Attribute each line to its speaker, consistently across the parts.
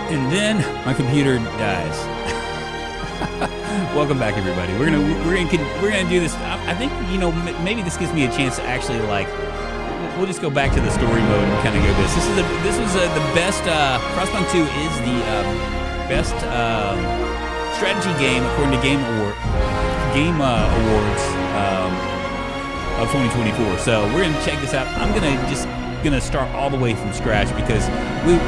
Speaker 1: And then my computer dies. Welcome back, everybody. We're gonna do this. I think, you know, maybe this gives me a chance to actually, like, we'll just go back to the story mode and kind of go this. This was the best. FrostPunk 2 is the best strategy game according to Game Awards of 2024. So we're gonna check this out. I'm gonna start all the way from scratch because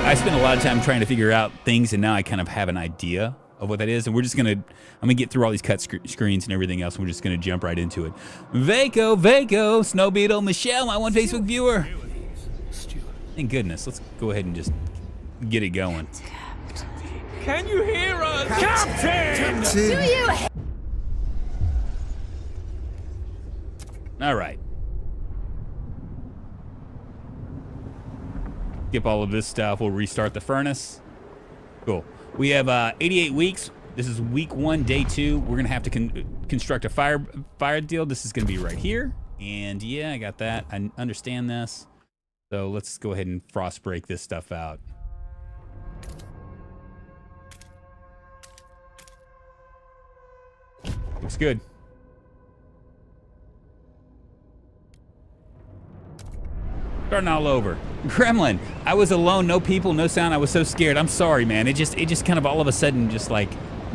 Speaker 1: I spent a lot of time trying to figure out things, and now I kind of have an idea of what that is, and I'm gonna get through all these cut screens and everything else, and we're just gonna jump right into it. Vaco, Snow Beetle, Michelle, my one Facebook viewer. Thank goodness. Let's go ahead and just get it going.
Speaker 2: Can you hear us? Captain!
Speaker 3: Do you?
Speaker 1: All right. Skip all of this stuff. We'll restart the furnace. Cool. We have 88 weeks. This is week 1, day 2. We're gonna have to construct a fire deal. This is gonna be right here. And yeah, I got that. I understand this. So let's go ahead and frost break this stuff out. Looks good. Starting all over. Gremlin, I was alone, no people, no sound. I was so scared. I'm sorry, man. It just kind of all of a sudden just like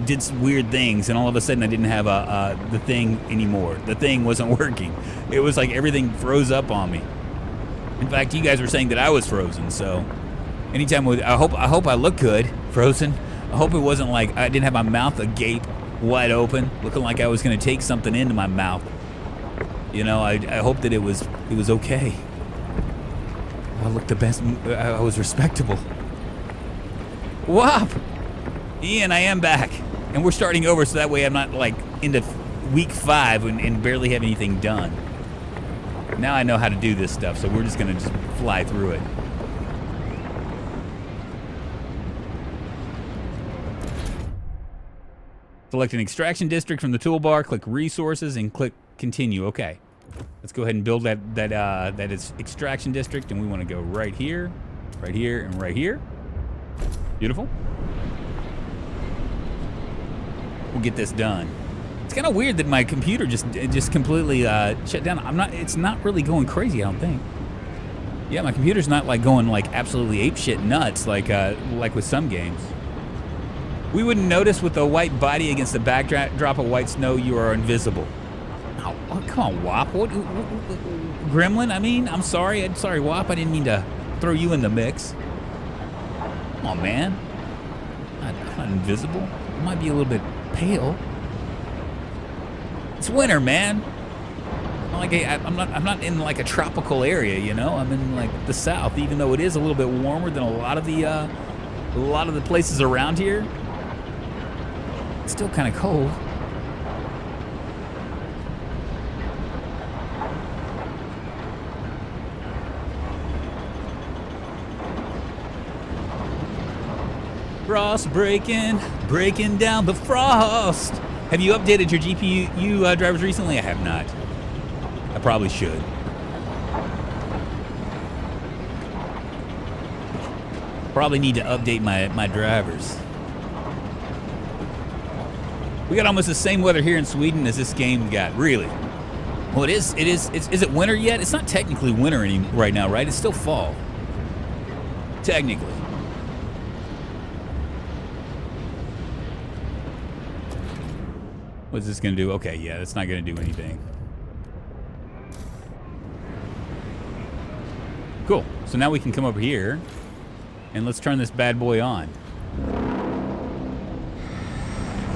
Speaker 1: did some weird things, and all of a sudden I didn't have the thing anymore. The thing wasn't working. It was like everything froze up on me. In fact, you guys were saying that I was frozen. So anytime I hope I look good frozen. I hope it wasn't like I didn't have my mouth agape, wide open, looking like I was gonna take something into my mouth. You know, I hope that it was okay. I looked the best. I was respectable. Whop! Ian, I am back. And we're starting over so that way I'm not like into week 5 and barely have anything done. Now I know how to do this stuff, so we're just gonna just fly through it. Select an extraction district from the toolbar, click resources, and click continue. Okay. Let's go ahead and build that is extraction district, and we want to go right here, and right here. Beautiful. We'll get this done. It's kind of weird that my computer just completely shut down. It's not really going crazy, I don't think. Yeah, my computer's not like going like absolutely apeshit nuts like with some games. We wouldn't notice with the white body against the backdrop of white snow. You are invisible. Oh, come on, Wop. What, Gremlin, I mean, I'm sorry, Wop. I didn't mean to throw you in the mix. Come on, man. I'm not invisible. I might be a little bit pale. It's winter, man. I'm not in like a tropical area, you know. I'm in like the south, even though it is a little bit warmer than a lot of the places around here. It's still kind of cold. Frost breaking down the frost. Have you updated your GPU drivers recently? I have not. I probably should. Probably need to update my drivers. We got almost the same weather here in Sweden as this game got. Really? Well, it is. Is it winter yet? It's not technically winter right now, right? It's still fall. Technically. What's this gonna do? Okay, yeah, that's not gonna do anything. Cool. So now we can come over here and let's turn this bad boy on.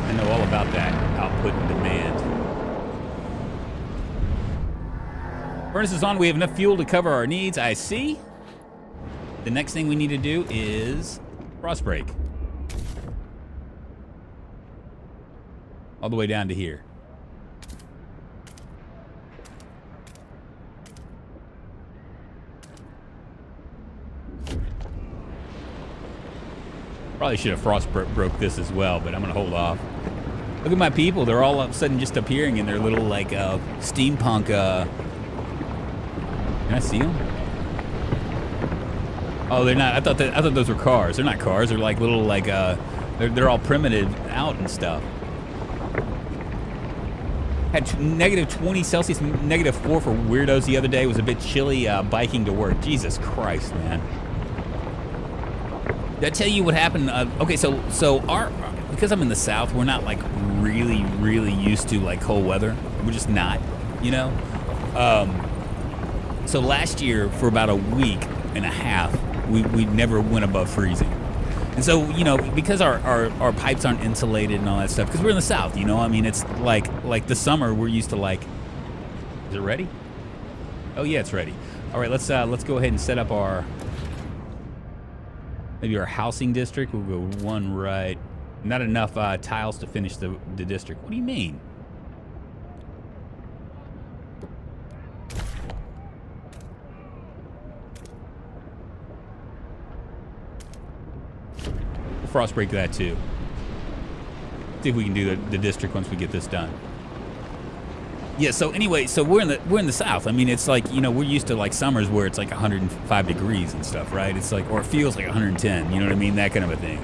Speaker 1: I know all about that output and demand. Furnace is on. We have enough fuel to cover our needs. I see. The next thing we need to do is frost break. All the way down to here. Probably should have frost broke this as well, but I'm gonna hold off. Look at my people. They're all of a sudden just appearing in their little like steampunk. Can I see them? Oh, they're not. I thought those were cars. They're not cars. They're like little like they're all primitive out and stuff. Had -20 Celsius, -4 for weirdos the other day. It was a bit chilly biking to work. Jesus Christ, man. Did I tell you what happened? Okay, so because I'm in the South, we're not like really used to like cold weather. We're just not, you know. So last year for about a week and a half, we never went above freezing. And so, you know, because our pipes aren't insulated and all that stuff, because we're in the South, you know, I mean, it's like the summer we're used to like. Is it ready? Oh yeah, it's ready. All right, let's go ahead and set up our maybe our housing district. We'll go one right. Not enough tiles to finish the district. What do you mean? Frost break that too. See if we can do the district once we get this done. Yeah, so anyway, so we're in the South. I mean, it's like, you know, we're used to like summers where it's like 105 degrees and stuff, right? It's like, or it feels like 110, you know what I mean? That kind of a thing.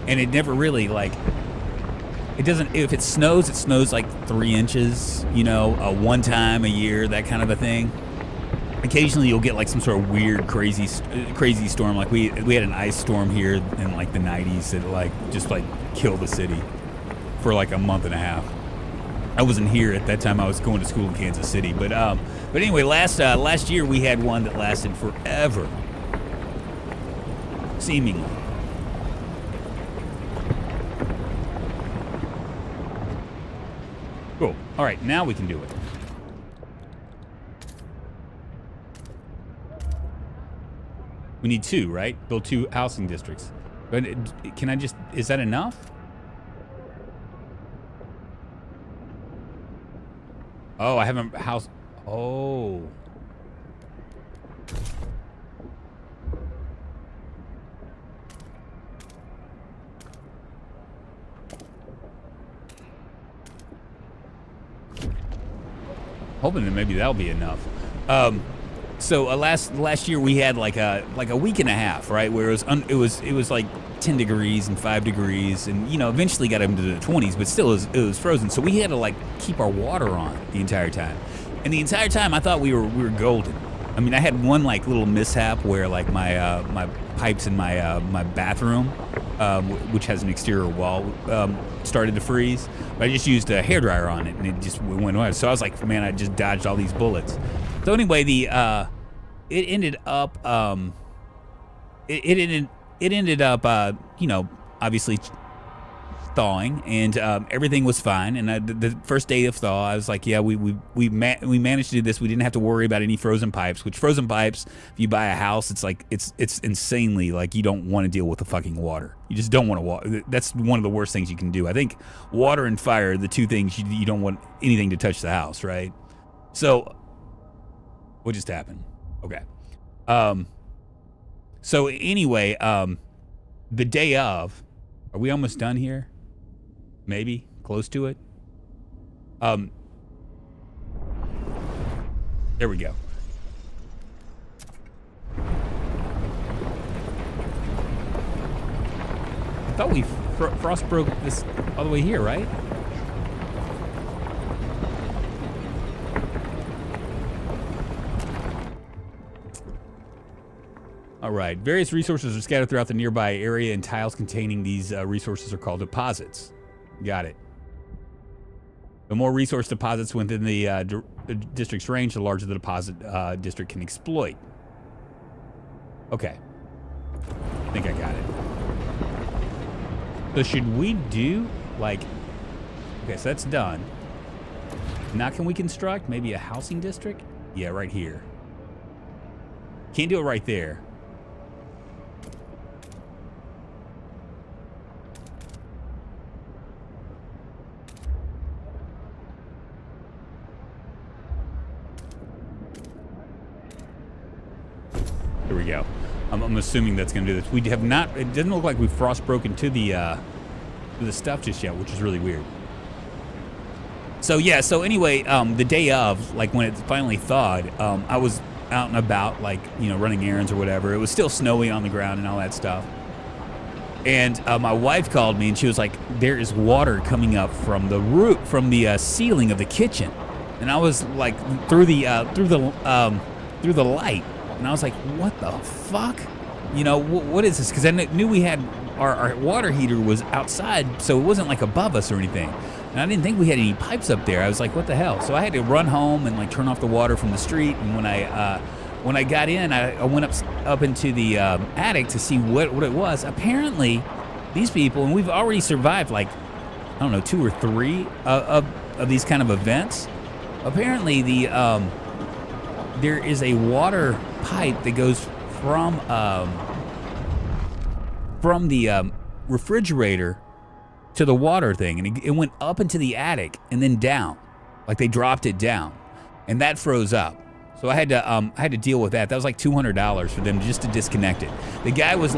Speaker 1: And it never really like, it doesn't, if it snows like 3 inches, you know, one time a year, that kind of a thing. Occasionally you'll get like some sort of weird, crazy storm. Like we had an ice storm here in like the 90s that like just like killed the city for like a month and a half. I wasn't here at that time. I was going to school in Kansas City. But anyway, last year we had one that lasted forever, seemingly. Cool. All right, now we can do it. We need 2, right? Build 2 housing districts. But can I just, is that enough? Oh, I haven't house. Oh. Hoping that maybe that'll be enough. So last year we had like a week and a half, right, where it was like 10 degrees and 5 degrees, and you know eventually got into the 20s, but still it was frozen. So we had to like keep our water on the entire time, and the entire time I thought we were golden. I mean, I had one like little mishap where like my pipes in my bathroom, which has an exterior wall, started to freeze. But I just used a hairdryer on it, and it just went away. So I was like, man, I just dodged all these bullets. So anyway, it ended up it ended up you know, obviously thawing, and everything was fine. And the first day of thaw, I was like, yeah, we managed to do this. We didn't have to worry about any frozen pipes. Which frozen pipes, if you buy a house, it's like it's insanely like you don't want to deal with the fucking water. You just don't want to water. That's one of the worst things you can do. I think water and fire are the 2 things you don't want anything to touch the house, right? So what just happened? Okay. So anyway, the day of, are we almost done here? Maybe close to it. There we go. I thought we frost broke this all the way here, right? All right. Various resources are scattered throughout the nearby area, and tiles containing these resources are called deposits. Got it. The more resource deposits within the district's range, the larger the deposit district can exploit. Okay. I think I got it. So should we do, like... Okay, so that's done. Now can we construct maybe a housing district? Yeah, right here. Can't do it right there. Here we go. I'm assuming that's going to do this. We have not. It doesn't look like we've frost broken to the stuff just yet, which is really weird. So yeah. So anyway, the day of, like when it finally thawed, I was out and about, like, you know, running errands or whatever. It was still snowy on the ground and all that stuff. And my wife called me and she was like, there is water coming up from the roof, from the ceiling of the kitchen. And I was like, through the light. And I was like, what the fuck? You know, what is this? Because I knew we had our water heater was outside, so it wasn't like above us or anything. And I didn't think we had any pipes up there. I was like, what the hell? So I had to run home and like turn off the water from the street. And when I got in, I went up into the attic to see what it was. Apparently, these people, and we've already survived like, I don't know, 2 or 3 of these kind of events. Apparently, there is a water pipe that goes from the refrigerator to the water thing, and it went up into the attic and then down, like they dropped it down, and that froze up. So I had to deal with that. That was like $200 for them just to disconnect it. The guy was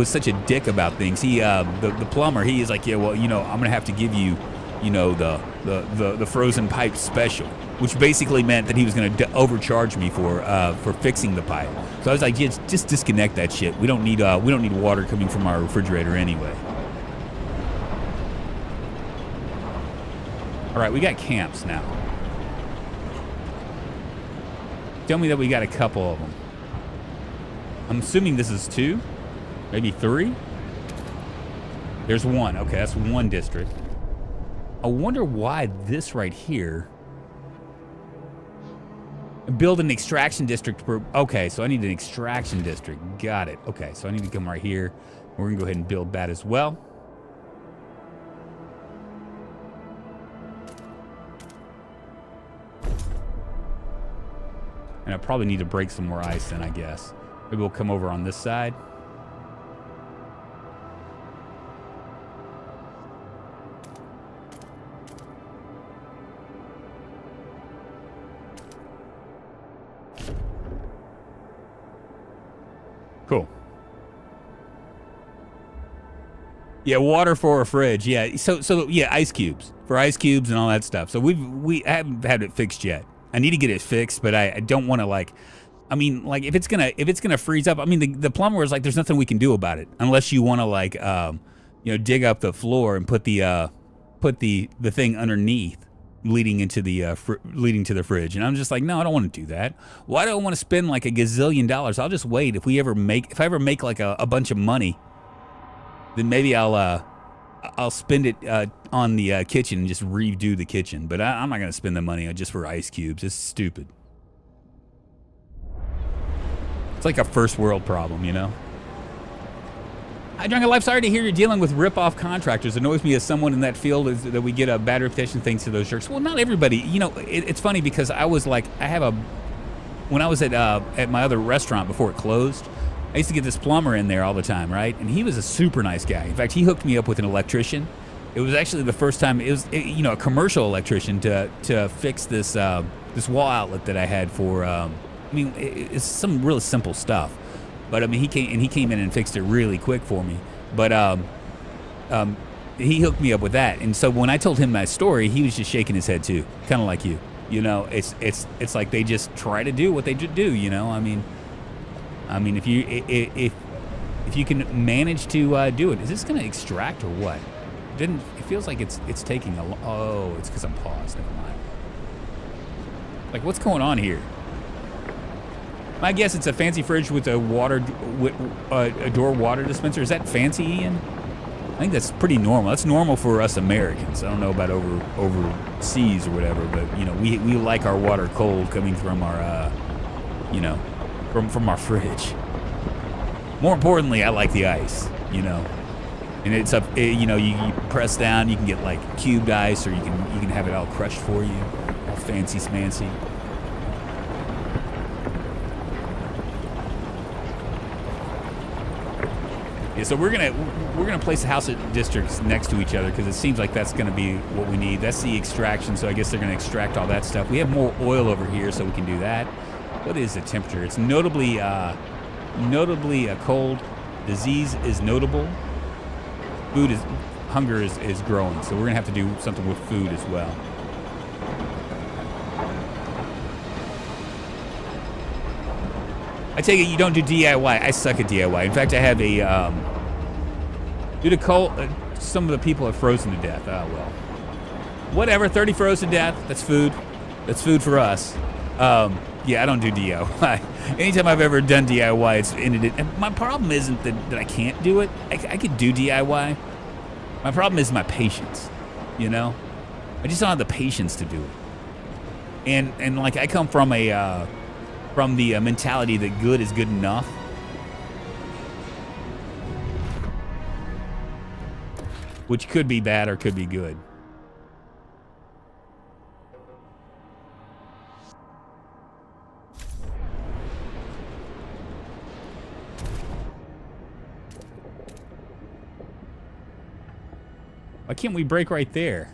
Speaker 1: such a dick about things. He the plumber, he is like, yeah, well, you know, I'm gonna have to give you, you know, the frozen pipe special, which basically meant that he was gonna overcharge me for fixing the pipe. So I was like, yeah, just disconnect that shit. We don't need water coming from our refrigerator anyway. All right, we got camps now. Tell me that we got a couple of them. I'm assuming this is 2, maybe 3. There's 1. Okay, that's 1 district. I wonder why this right here. Build an extraction district. Okay, so I need an extraction district. Got it. Okay, so I need to come right here. We're gonna go ahead and build that as well. And I probably need to break some more ice then, I guess. Maybe we'll come over on this side. Cool. Yeah, water for a fridge. Yeah, so yeah, ice cubes for ice cubes and all that stuff. So we haven't had it fixed yet. I need to get it fixed, but I don't want to like. I mean, like if it's gonna freeze up. I mean, the plumber was like, "There's nothing we can do about it unless you want to like, dig up the floor and put the thing underneath, leading to the fridge." And I'm just like, no, I don't want to do that. Why do I want to spend like a gazillion dollars? I'll just wait. If I ever make like a bunch of money, then maybe I'll spend it on the kitchen and just redo the kitchen. But I'm not gonna spend the money just for ice cubes. It's stupid. It's like a first world problem, you know? Hi, Drunkonlife. Sorry to hear you're dealing with rip-off contractors. It annoys me as someone in that field that we get a bad reputation thanks to those jerks. Well, not everybody. You know, it's funny because I was like, when I was at my other restaurant before it closed, I used to get this plumber in there all the time, right? And he was a super nice guy. In fact, he hooked me up with an electrician. It was actually the first time, a commercial electrician to fix this wall outlet that I had for, it's some really simple stuff. But I mean, he came in and fixed it really quick for me. But he hooked me up with that. And so when I told him my story, he was just shaking his head too, kind of like you. You know, it's like they just try to do what they do. You know, I mean, if you can manage to do it, is this going to extract or what? It feels like it's taking a. Oh, it's because I'm paused. Never mind. Like, what's going on here? My guess it's a fancy fridge with a door water dispenser. Is that fancy, Ian? I think that's pretty normal. That's normal for us Americans. I don't know about overseas or whatever, but you know, we like our water cold coming from our from our fridge. More importantly, I like the ice, you know. And it's up, you press down, you can get like cubed ice, or you can have it all crushed for you, all fancy smancy. Yeah, so we're gonna place the house districts next to each other because it seems like that's gonna be what we need. That's the extraction, so I guess they're gonna extract all that stuff. We have more oil over here, so we can do that. What is the temperature? It's notably cold. Disease is notable. Hunger is growing, so we're gonna have to do something with food as well. I take it you don't do DIY. I suck at DIY. In fact, I have a due to cold, some of the people have frozen to death. Oh well, whatever. 30 frozen to death. That's food. That's food for us. Yeah, I don't do DIY. Anytime I've ever done DIY, it's ended it. And my problem isn't that I can't do it. I could do DIY. My problem is my patience. You know, I just don't have the patience to do it. And like I come from a from the mentality that good is good enough. Which could be bad or could be good. Why can't we break right there?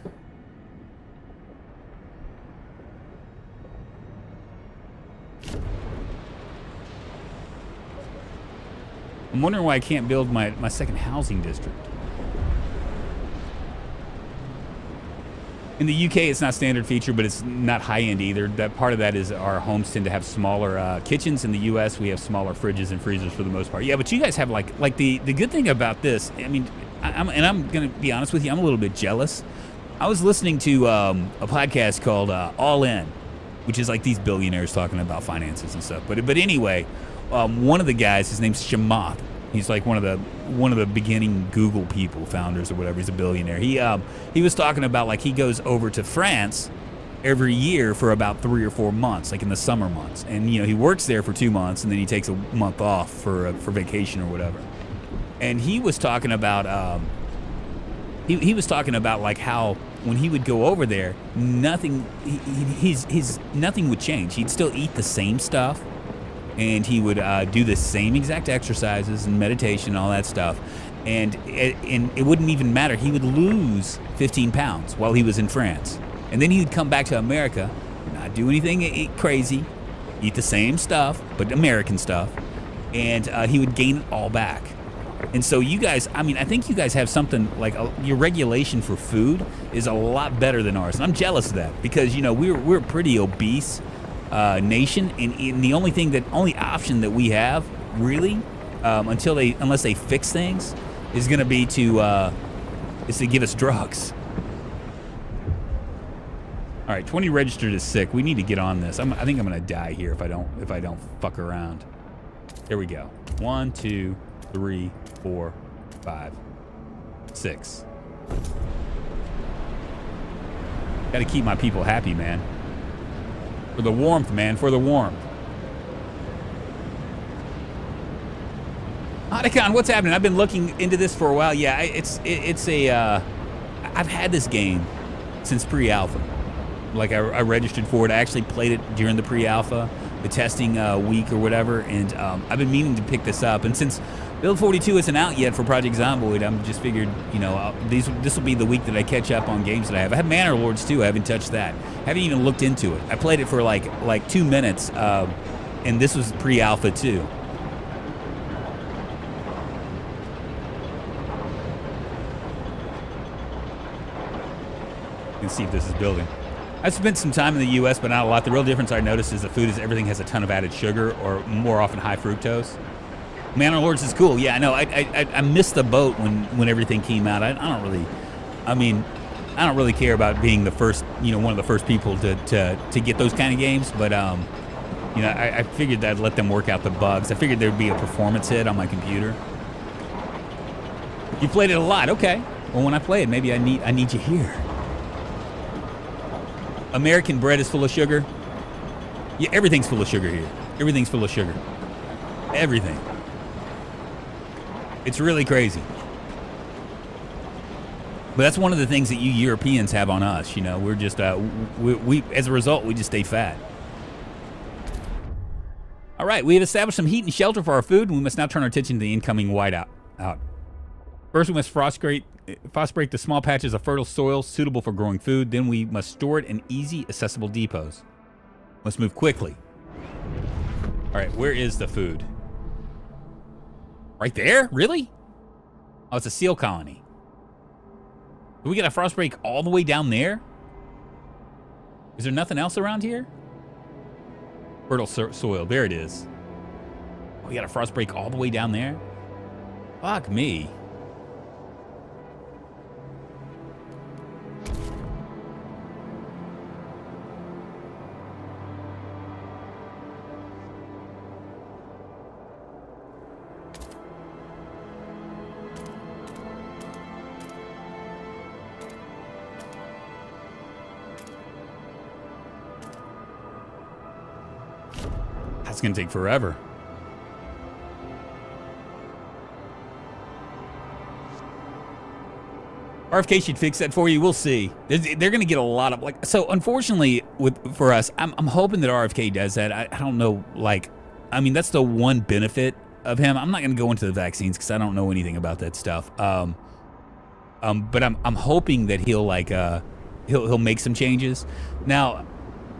Speaker 1: I'm wondering why I can't build my second housing district. In the UK, it's not standard feature, but it's not high-end either. That part of that is our homes tend to have smaller kitchens. In the US, we have smaller fridges and freezers for the most part. Yeah, but you guys have like the good thing about this, I mean, I'm going to be honest with you, I'm a little bit jealous. I was listening to a podcast called All In, which is like these billionaires talking about finances and stuff. But anyway, one of the guys, his name's Chamath. He's like one of the beginning Google people, founders or whatever. He's a billionaire. He was talking about like he goes over to France every year for about 3 or 4 months, like in the summer months, and you know he works there for 2 months and then he takes a month off for vacation or whatever. And he was talking about he was talking about like how when he would go over there, nothing nothing would change. He'd still eat the same stuff. And he would do the same exact exercises and meditation and all that stuff. And it wouldn't even matter. He would lose 15 pounds while he was in France. And then he would come back to America, not do anything crazy, eat the same stuff, but American stuff. And he would gain it all back. And so you guys, I mean, I think you guys have something like your regulation for food is a lot better than ours. And I'm jealous of that because, you know, we're pretty obese nation, and the only option that we have really unless they fix things is going to be to give us drugs. All right, 20 registered as sick. We need to get on this. I think I'm going to die here if I don't fuck around. Here we go. 1, 2, 3, 4, 5, 6. Got to keep my people happy, man. For the warmth, man, for the warmth. Otacon, what's happening? I've been looking into this for a while. Yeah, I've had this game since pre-alpha. Like I registered for it. I actually played it during the pre-alpha, the testing week or whatever, and I've been meaning to pick this up. And since Build 42 isn't out yet for Project Zomboid, I'm just figured, you know, this will be the week that I catch up on games that I have. I have Manor Lords too. I haven't touched that. Haven't even looked into it. I played it for like 2 minutes, and this was pre-alpha too. Let's see if this is building. I've spent some time in the U.S., but not a lot. The real difference I noticed is the food is everything has a ton of added sugar, or more often high fructose. Manor Lords is cool. Yeah, I know. I missed the boat when everything came out. I don't really care about being the first, you know, one of the first people to get those kind of games. But you know, I figured I'd let them work out the bugs. I figured there'd be a performance hit on my computer. You played it a lot, okay? Well, when I play it, maybe I need you here. American bread is full of sugar. Yeah, everything's full of sugar here. Everything's full of sugar. Everything. It's really crazy. But that's one of the things that you Europeans have on us. You know, we're just we as a result we just stay fat. All right, we have established some heat and shelter for our food, and we must now turn our attention to the incoming whiteout. First, we must phosphorate the small patches of fertile soil suitable for growing food. Then we must store it in easy, accessible depots. Must move quickly. All right, where is the food? Right there? Really? Oh, it's a seal colony. Do we get a frost break all the way down there? Is there nothing else around here? Fertile soil. There it is. We got a frost break all the way down there? Fuck me. That's gonna take forever. RFK should fix that for you. We'll see. They're gonna get a lot of like. So unfortunately, for us, I'm hoping that RFK does that. I don't know. Like, I mean, that's the one benefit of him. I'm not gonna go into the vaccines because I don't know anything about that stuff. But I'm hoping that he'll like he'll make some changes. Now,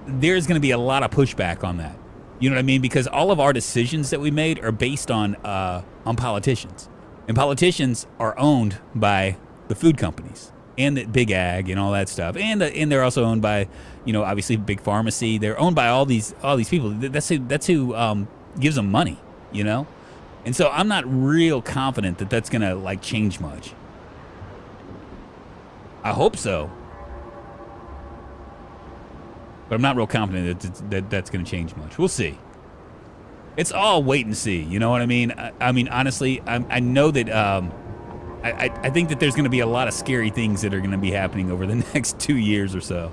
Speaker 1: there's gonna be a lot of pushback on that. You know what I mean? Because all of our decisions that we made are based on politicians, and politicians are owned by the food companies and the big ag and all that stuff, and they're also owned by, you know, obviously big pharmacy. They're owned by all these people. That's who gives them money, you know. And so I'm not real confident that that's gonna like change much. I hope so. But I'm not real confident that that's going to change much. We'll see. It's all wait and see. You know what I mean? I mean, honestly, I know that I think that there's going to be a lot of scary things that are going to be happening over the next 2 years or so.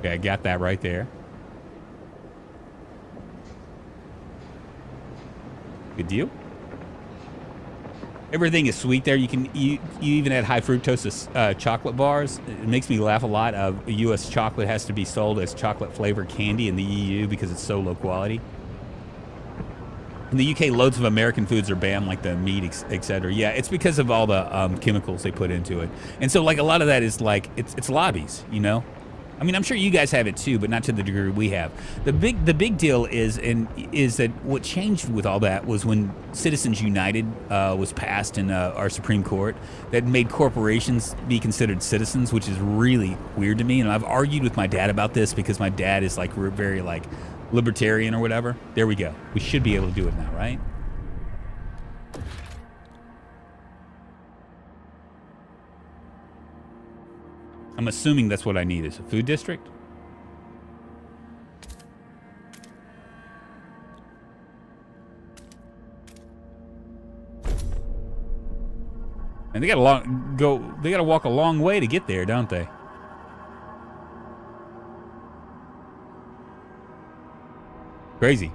Speaker 1: Okay, I got that right there. Good deal. Everything is sweet there. You even add high fructose chocolate bars. It makes me laugh a lot. U.S. chocolate has to be sold as chocolate flavored candy in the EU because it's so low quality. In the UK, loads of American foods are banned, like the meat, etc. Yeah, it's because of all the chemicals they put into it. And so, like, a lot of that is like it's lobbies, you know. I mean, I'm sure you guys have it too, but not to the degree we have. The big deal is that what changed with all that was when Citizens United was passed in our Supreme Court that made corporations be considered citizens, which is really weird to me. And I've argued with my dad about this because my dad is like very like libertarian or whatever. There we go. We should be able to do it now, right? I'm assuming that's what I need is a food district. And they gotta walk a long way to get there, don't they? Crazy.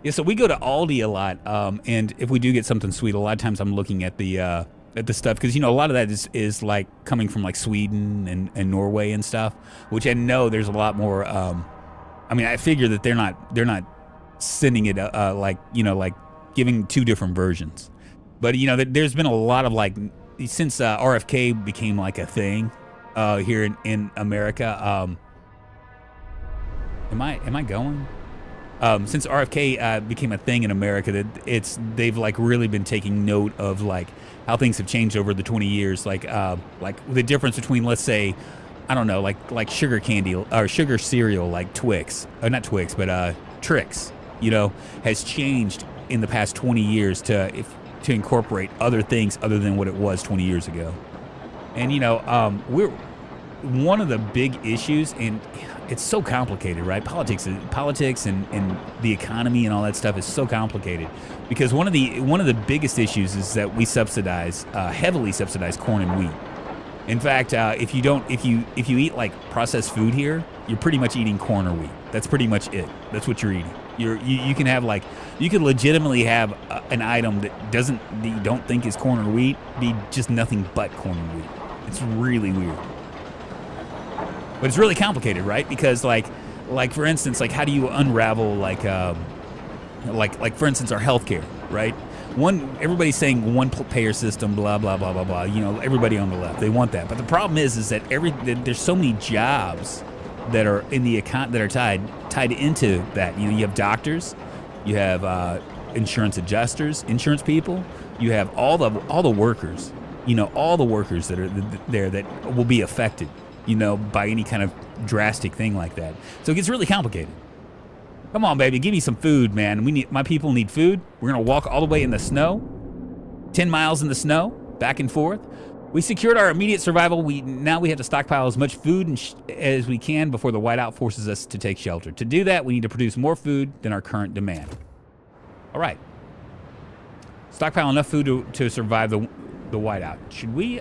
Speaker 1: Yeah, so we go to Aldi a lot, and if we do get something sweet, a lot of times I'm looking at the stuff because you know a lot of that is like coming from like Sweden and Norway and stuff, which I know there's a lot more. I mean, I figure that they're not sending it like you know like giving two different versions, but you know there's been a lot of like since RFK became like a thing here in America. Am I going? Since RFK became a thing in America, that they've like really been taking note of like how things have changed over the 20 years, like the difference between, let's say, I don't know, like sugar candy or sugar cereal like Twix, or not Twix, but Trix, you know, has changed in the past 20 years to incorporate other things other than what it was 20 years ago. And you know, we're one of the big issues, and it's so complicated, right? Politics and the economy and all that stuff is so complicated because one of the biggest issues is that we heavily subsidize corn and wheat. In fact, if you eat like processed food here, you're pretty much eating corn or wheat. That's pretty much it. That's what you're eating. You can have like you could legitimately have an item that you don't think is corn or wheat be just nothing but corn and wheat. It's really weird. But it's really complicated, right? Because like for instance, like how do you unravel like for instance our healthcare, right? Everybody's saying one payer system, blah blah blah blah blah. You know, everybody on the left, they want that. But the problem is that there's so many jobs that are in the account that are tied into that. You know, you have doctors, you have insurance adjusters, insurance people, you have all the workers. You know, all the workers that are there that will be affected, you know, by any kind of drastic thing like that. So it gets really complicated. Come on, baby, give me some food, man. My people need food. We're gonna walk all the way in the snow, 10 miles in the snow, back and forth. We secured our immediate survival. Now we have to stockpile as much food as we can before the whiteout forces us to take shelter. To do that, we need to produce more food than our current demand. All right. Stockpile enough food to survive the whiteout. Should we,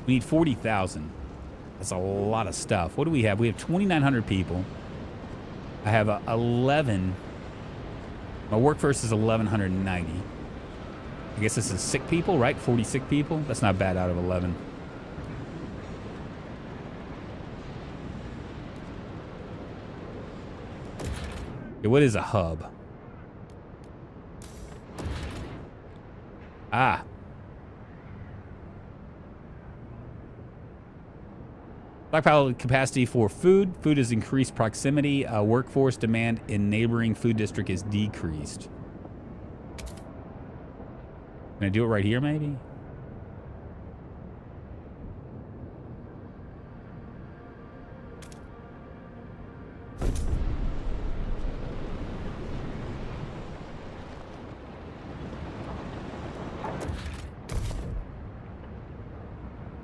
Speaker 1: we need 40,000. That's a lot of stuff. What do we have? We have 2,900 people. I have 11. My workforce is 1,190. I guess this is sick people, right? 40 sick people? That's not bad out of 11. Okay, what is a hub? Ah. Stockpile capacity for food. Food is increased proximity. Workforce demand in neighboring food district is decreased. Can I do it right here, maybe?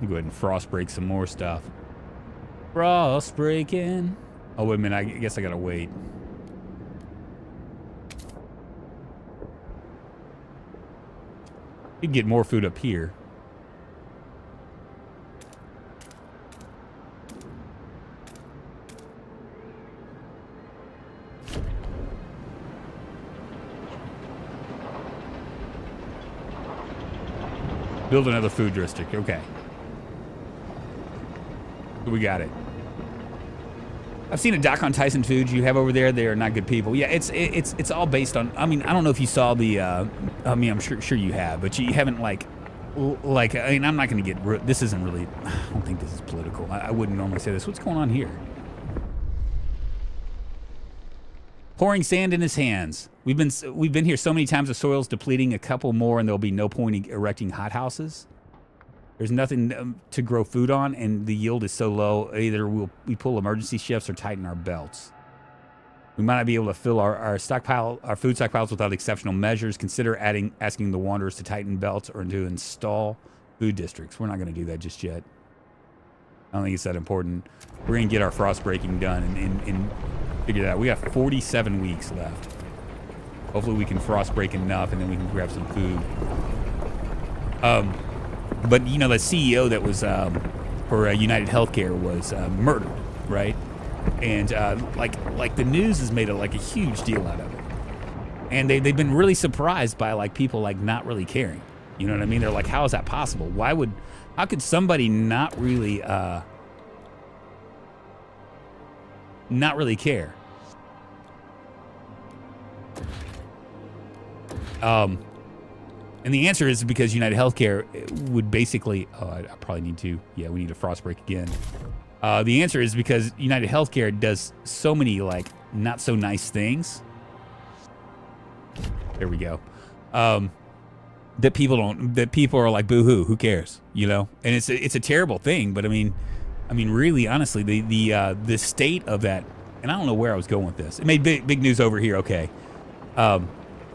Speaker 1: Go ahead and frost break some more stuff. Frost breaking. Oh, wait a minute. I guess I gotta wait. You can get more food up here. Build another food district. Okay. We got it. I've seen a doc on Tyson Foods you have over there. They are not good people. Yeah, it's all based on. I mean, I don't know if you saw the. I mean, I'm sure you have, but you haven't like. I mean, I'm not going to get. This isn't really. I don't think this is political. I wouldn't normally say this. What's going on here? Pouring sand in his hands. We've been here so many times. The soil's depleting. A couple more, and there'll be no point in erecting hothouses. There's nothing to grow food on, and the yield is so low. Either we pull emergency shifts or tighten our belts. We might not be able to fill our food stockpiles without exceptional measures. Consider asking the wanderers to tighten belts or to install food districts. We're not going to do that just yet. I don't think it's that important. We're going to get our frost breaking done and figure that out. We got 47 weeks left. Hopefully we can frost break enough, and then we can grab some food. But, you know, the CEO that was for United Healthcare was murdered, right? And, like the news has made a huge deal out of it. And they've been really surprised by, like, people, like, not really caring. You know what I mean? They're like, how is that possible? How could somebody not really care? And the answer is because United Healthcare would basically... Oh, I probably need to... Yeah, we need to frost break again. The answer is because United Healthcare does so many, like, not so nice things. There we go. That people are like, boo-hoo, who cares? You know? And it's a terrible thing, but I mean, really, honestly, the state of that... And I don't know where I was going with this. It made big news over here, okay.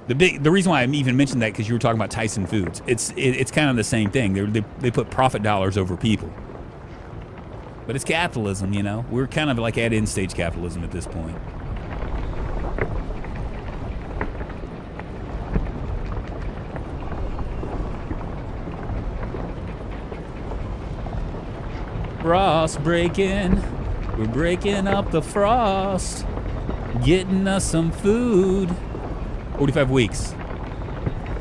Speaker 1: The reason why I even mentioned that because you were talking about Tyson Foods. It's kind of the same thing. They put profit dollars over people. But it's capitalism, you know. We're kind of like at end stage capitalism at this point. Frost breaking. We're breaking up the frost. Getting us some food. 45 weeks.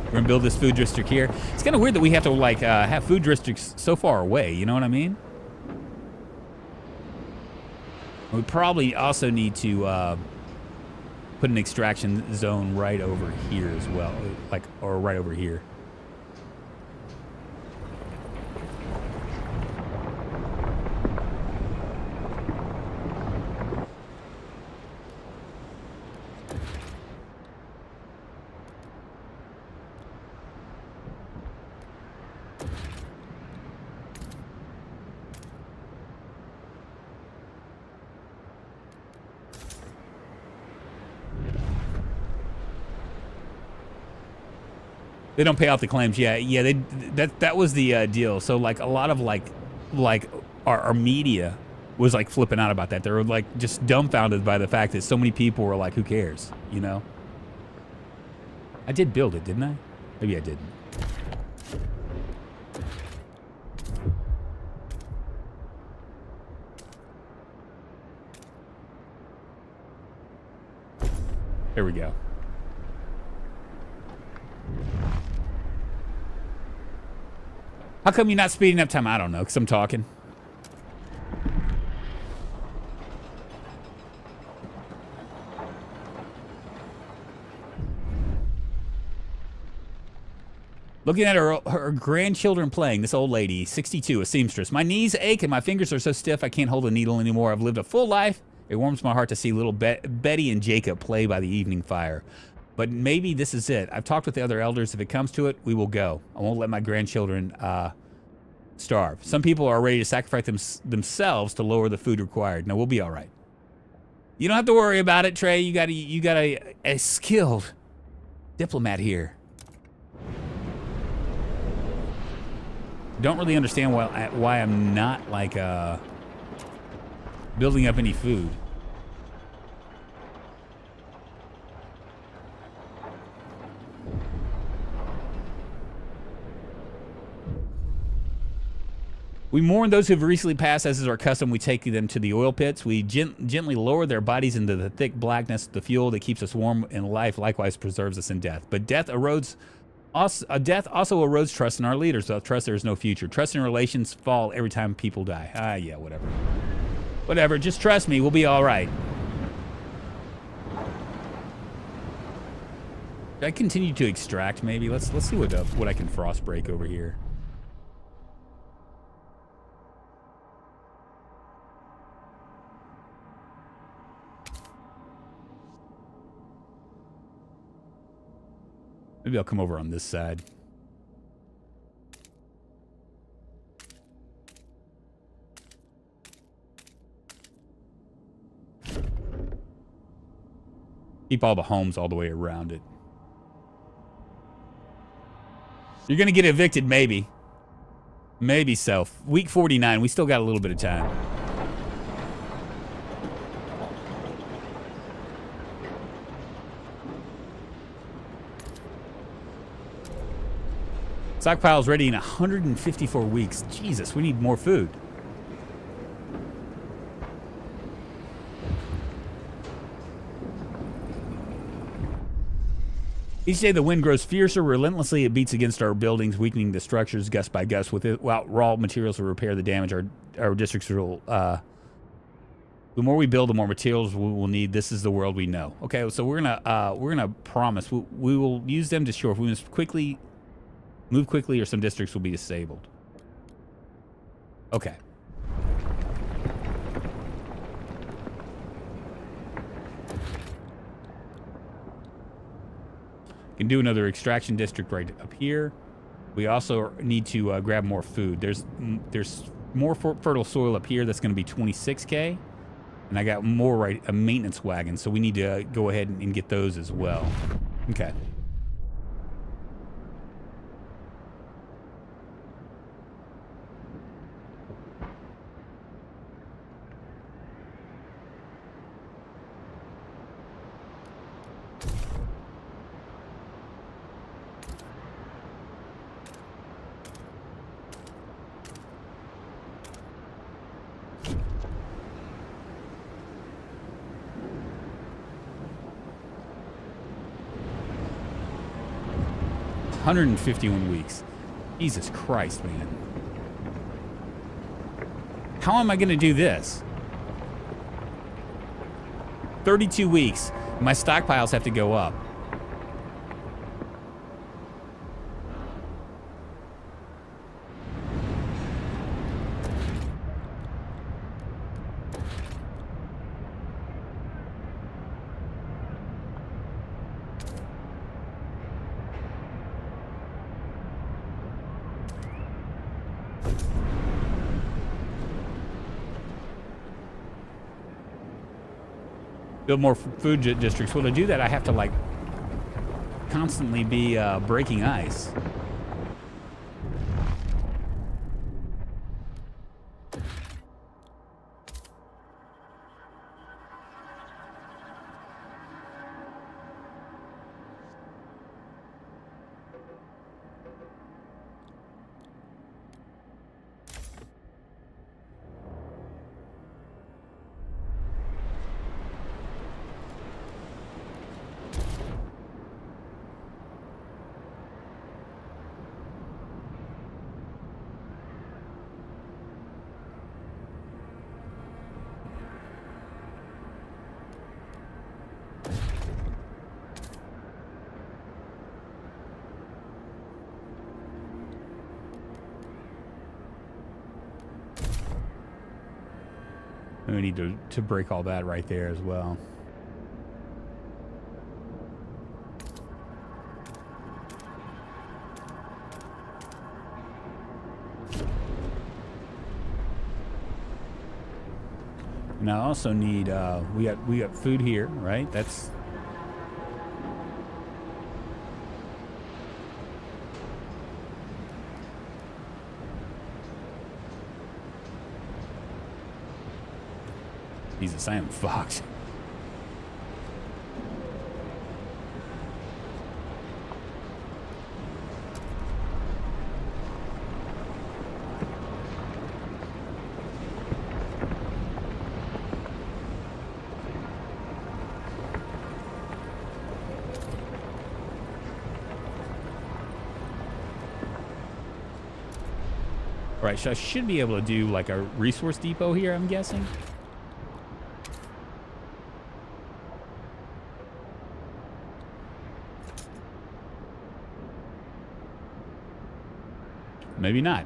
Speaker 1: We're gonna build this food district here. It's kind of weird that we have to like have food districts so far away. You know what I mean? We probably also need to put an extraction zone right over here as well, like, or right over here. They don't pay off the claims. Yeah. That was the deal. So like a lot of like our media was like flipping out about that. They were like just dumbfounded by the fact that so many people were like, "Who cares?" You know. I did build it, didn't I? Maybe I didn't. There we go. How come you're not speeding up time? I don't know, because I'm talking. Looking at her grandchildren playing, this old lady, 62, a seamstress. My knees ache and my fingers are so stiff I can't hold a needle anymore. I've lived a full life. It warms my heart to see little Betty and Jacob play by the evening fire. But maybe this is it. I've talked with the other elders. If it comes to it, we will go. I won't let my grandchildren starve. Some people are ready to sacrifice themselves to lower the food required. No, we'll be all right. You don't have to worry about it, Trey. You got a skilled diplomat here. Don't really understand why I'm not like building up any food. We mourn those who have recently passed, as is our custom. We take them to the oil pits. We gently lower their bodies into the thick blackness. The fuel that keeps us warm in life likewise preserves us in death. But death also erodes trust in our leaders. Without trust, there is no future. Trust in relations fall every time people die. Yeah, whatever. Whatever, just trust me. We'll be all right. Should I continue to extract, maybe? Let's see what I can frost break over here. Maybe I'll come over on this side. Keep all the homes all the way around it. You're gonna get evicted, maybe. Maybe so. Week 49, we still got a little bit of time. Stockpile's ready in 154 weeks. Jesus, we need more food. Each day the wind grows fiercer. Relentlessly it beats against our buildings, weakening the structures gust by gust. Without raw materials to repair the damage, our districts will... the more we build, the more materials we will need. This is the world we know. Okay, so we're gonna promise we will use them to shore. If we move quickly, or some districts will be disabled. Okay. Can do another extraction district right up here. We also need to grab more food. There's more fertile soil up here. That's going to be 26K, and I got more a maintenance wagon. So we need to go ahead and get those as well. Okay. $151 weeks. Jesus Christ, man. How am I going to do this? 32 weeks. My stockpiles have to go up. Build more food districts. Well, to do that, I have to, like, constantly be breaking ice. We need to break all that right there as well. And I also need we got food here, right? That's Jesus, I am fucked. All right, so I should be able to do like a resource depot here, I'm guessing. Maybe not.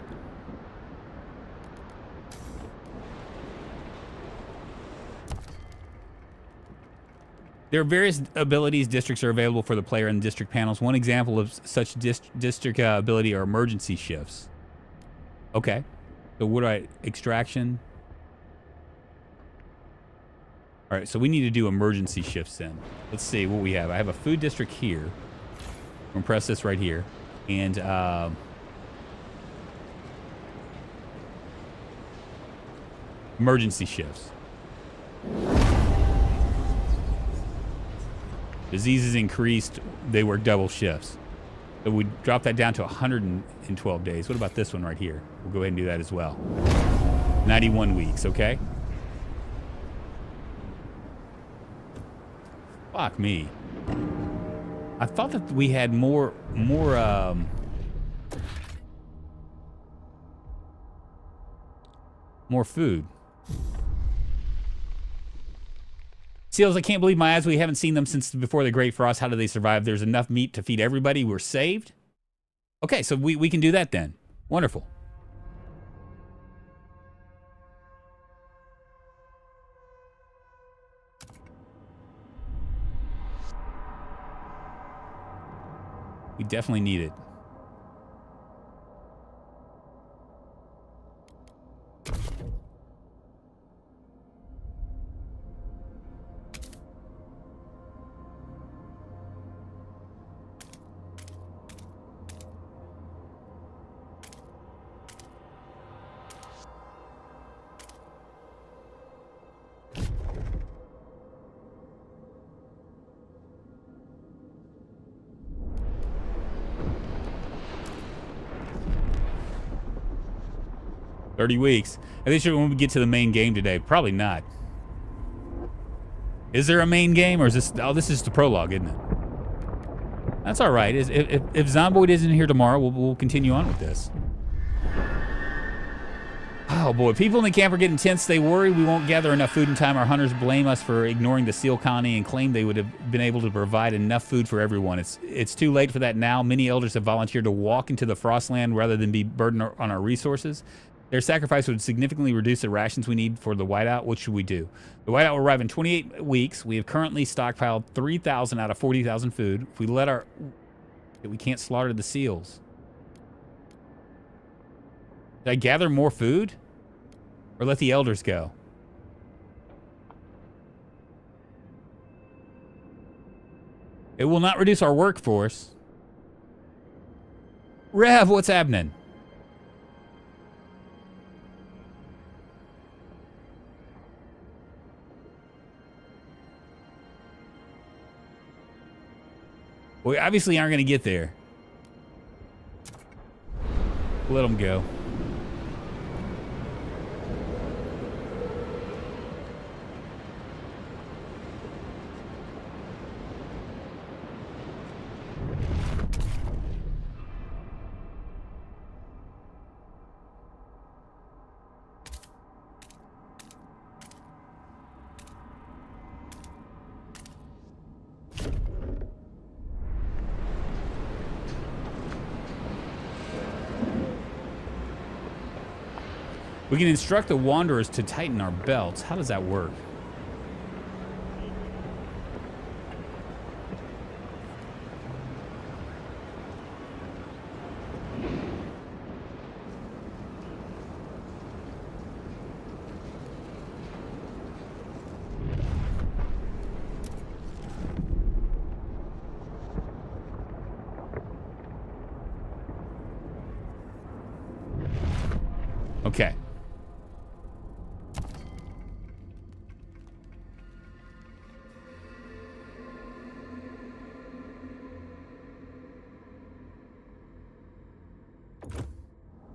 Speaker 1: There are various abilities districts are available for the player in district panels. One example of such district ability are emergency shifts. Okay. So what do I... Extraction. All right, so we need to do emergency shifts then. Let's see what we have. I have a food district here. I'm going to press this right here. And... emergency shifts. Diseases increased, they work double shifts. So we drop that down to 112 days. What about this one right here? We'll go ahead and do that as well. 91 weeks, okay? Fuck me. I thought that we had more food. Seals, I can't believe my eyes. We haven't seen them since before the Great Frost. How do they survive? There's enough meat to feed everybody. We're saved? Okay, so we can do that then. Wonderful. We definitely need it. $30 weeks. I think when we get to the main game today, probably not. Is there a main game, or is this? Oh, this is the prologue, isn't it? That's all right. If Zomboid isn't here tomorrow, we'll continue on with this. Oh boy, people in the camp are getting tense. They worry we won't gather enough food in time. Our hunters blame us for ignoring the seal colony and claim they would have been able to provide enough food for everyone. It's too late for that now. Many elders have volunteered to walk into the Frostland rather than be burdened on our resources. Their sacrifice would significantly reduce the rations we need for the whiteout. What should we do? The whiteout will arrive in 28 weeks. We have currently stockpiled 3,000 out of 40,000 food. If we let our... We can't slaughter the seals. Did I gather more food? Or let the elders go? It will not reduce our workforce. Rev, what's happening? We obviously aren't going to get there. Let them go. We can instruct the wanderers to tighten our belts. How does that work? Okay.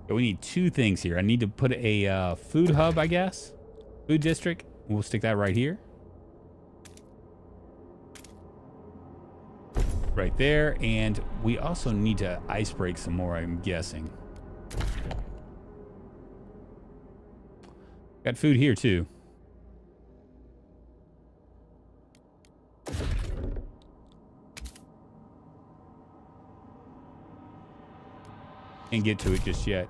Speaker 1: We need two things here. I need to put a food hub, I guess. Food district. We'll stick that right here. Right there. And we also need to ice break some more, I'm guessing. Got food here, too. Can't get to it just yet.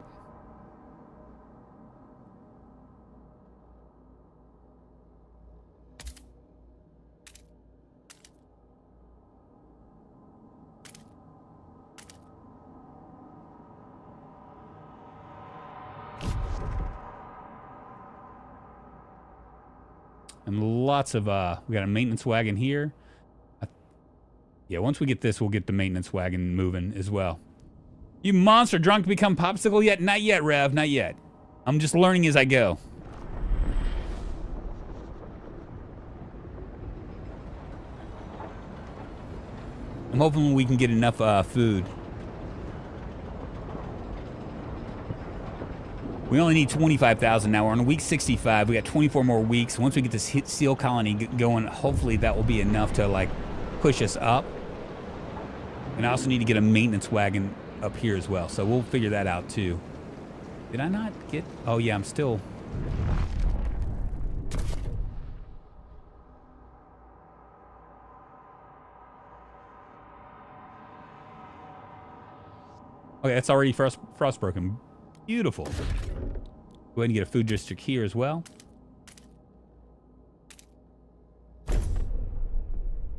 Speaker 1: And lots of, we got a maintenance wagon here. Yeah, once we get this, we'll get the maintenance wagon moving as well. You monster drunk become popsicle yet? Not yet, Rev, not yet. I'm just learning as I go. I'm hoping we can get enough food. We only need 25,000 now. We're on week 65. We got 24 more weeks. Once we get this seal colony going, hopefully that will be enough to like push us up. And I also need to get a maintenance wagon up here as well. So we'll figure that out too. Did I not get... Oh yeah, I'm still... Okay, that's already frost broken. Beautiful. Go ahead and get a food district here as well.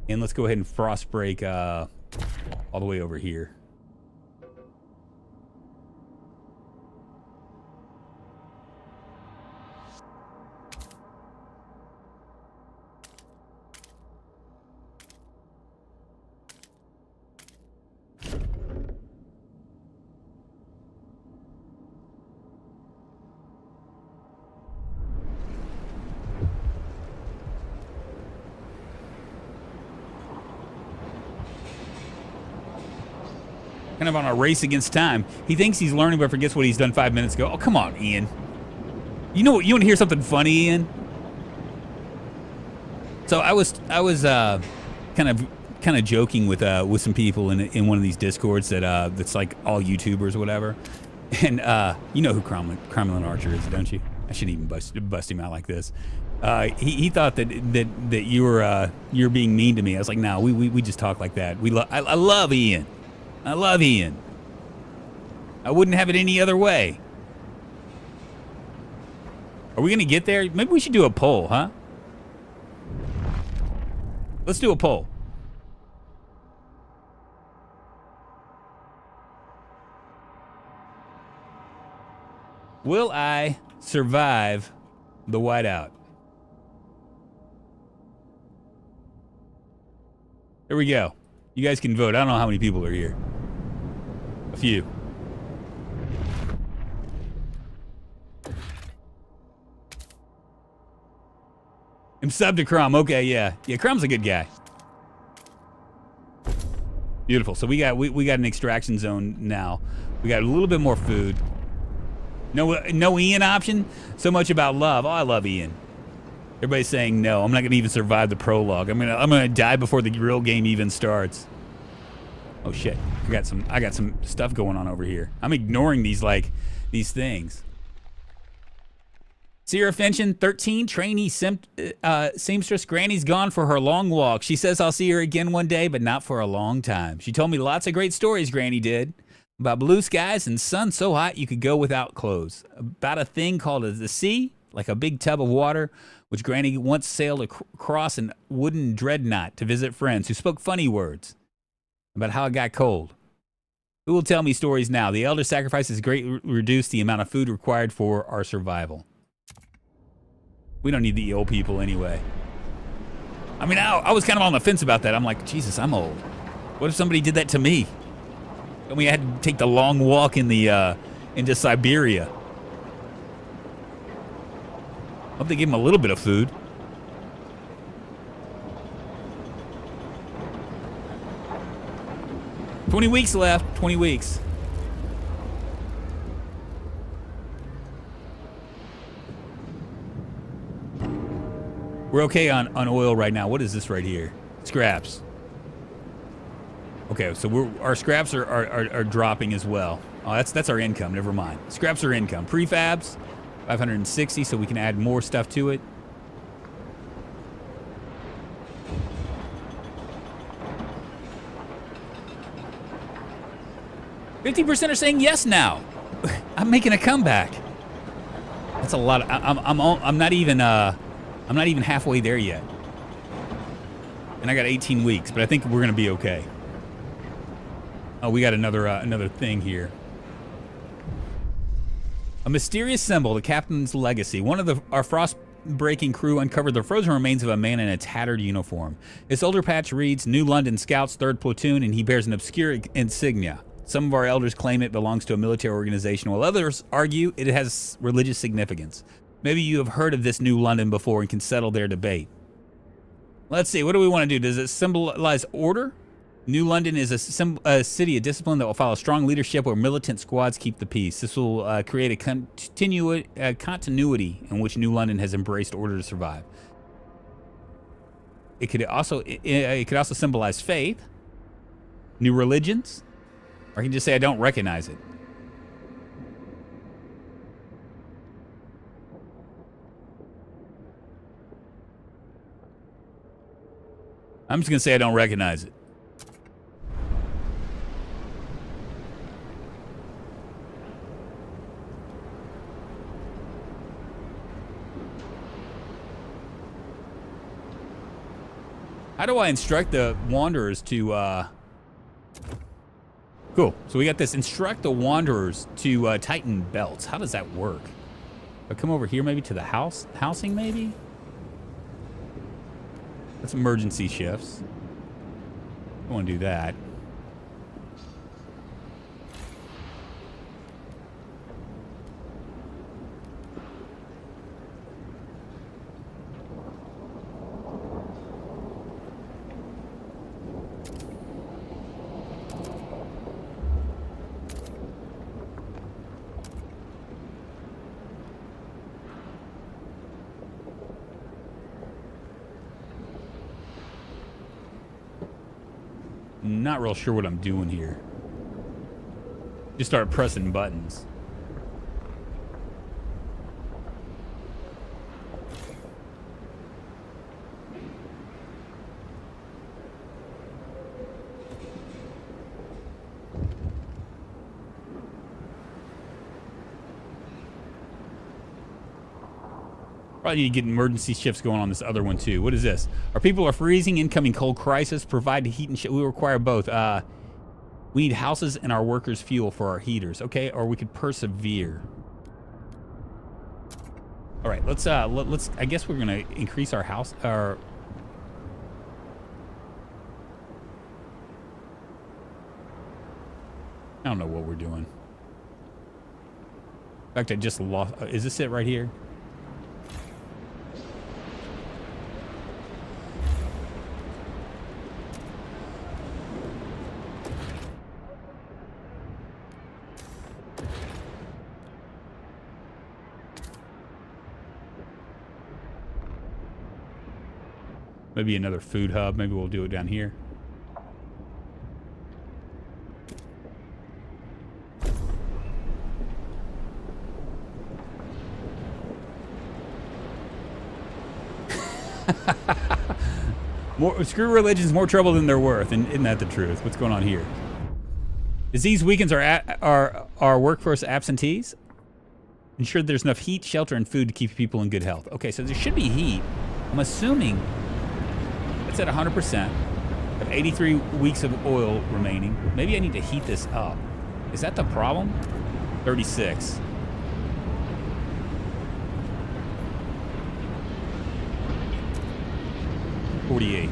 Speaker 1: And let's go ahead and frost break all the way over here. Kind of on a race against time. He thinks he's learning but forgets what he's done 5 minutes ago. Oh, come on, Ian. You know what? You want to hear something funny, Ian? So I was kind of joking with some people in one of these discords that that's like all YouTubers or whatever, And you know who Cromwell Archer is, don't you? I shouldn't even bust him out like this. He thought that you're being mean to me. I was like, no, we just talk like that. I love Ian. I love Ian. I wouldn't have it any other way. Are we gonna get there? Maybe we should do a poll, huh? Let's do a poll. Will I survive the whiteout? There we go. You guys can vote. I don't know how many people are here. A few. I'm sub to Crom. Okay, yeah. Yeah, Crom's a good guy. Beautiful. So we got an extraction zone now. We got a little bit more food. No Ian option? So much about love. Oh, I love Ian. Everybody's saying no. I'm not gonna even survive the prologue. I'm gonna die before the real game even starts. Oh shit. I got some stuff going on over here. I'm ignoring these things. Sierra Fenton, 13, trainee seamstress. Granny's gone for her long walk. She says I'll see her again one day, but not for a long time. She told me lots of great stories, Granny did. About blue skies and sun so hot you could go without clothes. About a thing called the sea, like a big tub of water, which Granny once sailed across a wooden dreadnought to visit friends who spoke funny words about how it got cold. Who will tell me stories now? The elder sacrifices greatly reduced the amount of food required for our survival. We don't need the old people anyway. I mean, I was kind of on the fence about that. I'm like, Jesus, I'm old. What if somebody did that to me? And we had to take the long walk into Siberia. Hope they gave him a little bit of food. $20 weeks left. 20 weeks. We're okay on oil right now. What is this right here? Scraps. Okay, so our scraps are dropping as well. Oh, that's our income. Never mind. Scraps are income. Prefabs, 560, so we can add more stuff to it. %are saying yes now. I'm making a comeback. That's a lot. I'm not even halfway there yet, and I got 18 weeks, but I think we're gonna be okay. Oh, we got another thing here. A mysterious symbol, the captain's legacy. One of our frost-breaking crew uncovered the frozen remains of a man in a tattered uniform. Its older patch reads, New London Scouts, 3rd Platoon, and he bears an obscure insignia. Some of our elders claim it belongs to a military organization, while others argue it has religious significance. Maybe you have heard of this New London before and can settle their debate. Let's see, what do we want to do? Does it symbolize order? New London is a city of discipline that will follow strong leadership where militant squads keep the peace. This will create a continuity in which New London has embraced order to survive. It could also symbolize faith, new religions, or I can just say I don't recognize it. I'm just gonna say I don't recognize it. How do I instruct the wanderers to, Cool, so we got this, instruct the wanderers to tighten belts. How does that work? I come over here maybe to the housing maybe? That's emergency shifts. I want to do that. Not real sure what I'm doing here. Just start pressing buttons. Probably need to get emergency shifts going on this other one too. What is this? Our people are freezing. Incoming cold crisis. Provide heat and we require both. We need houses and our workers' fuel for our heaters. Okay, or we could persevere. All right, let's. I guess we're gonna increase our house. I don't know what we're doing. In fact, I just lost. Is this it right here? Maybe another food hub. Maybe we'll do it down here. Screw religions, more trouble than they're worth. And isn't that the truth? What's going on here? Disease weakens our workforce absentees. Ensure there's enough heat, shelter, and food to keep people in good health. Okay, so there should be heat. I'm assuming it's at 100%. I have 83 weeks of oil remaining. Maybe I need to heat this up. Is that the problem? 36. $48.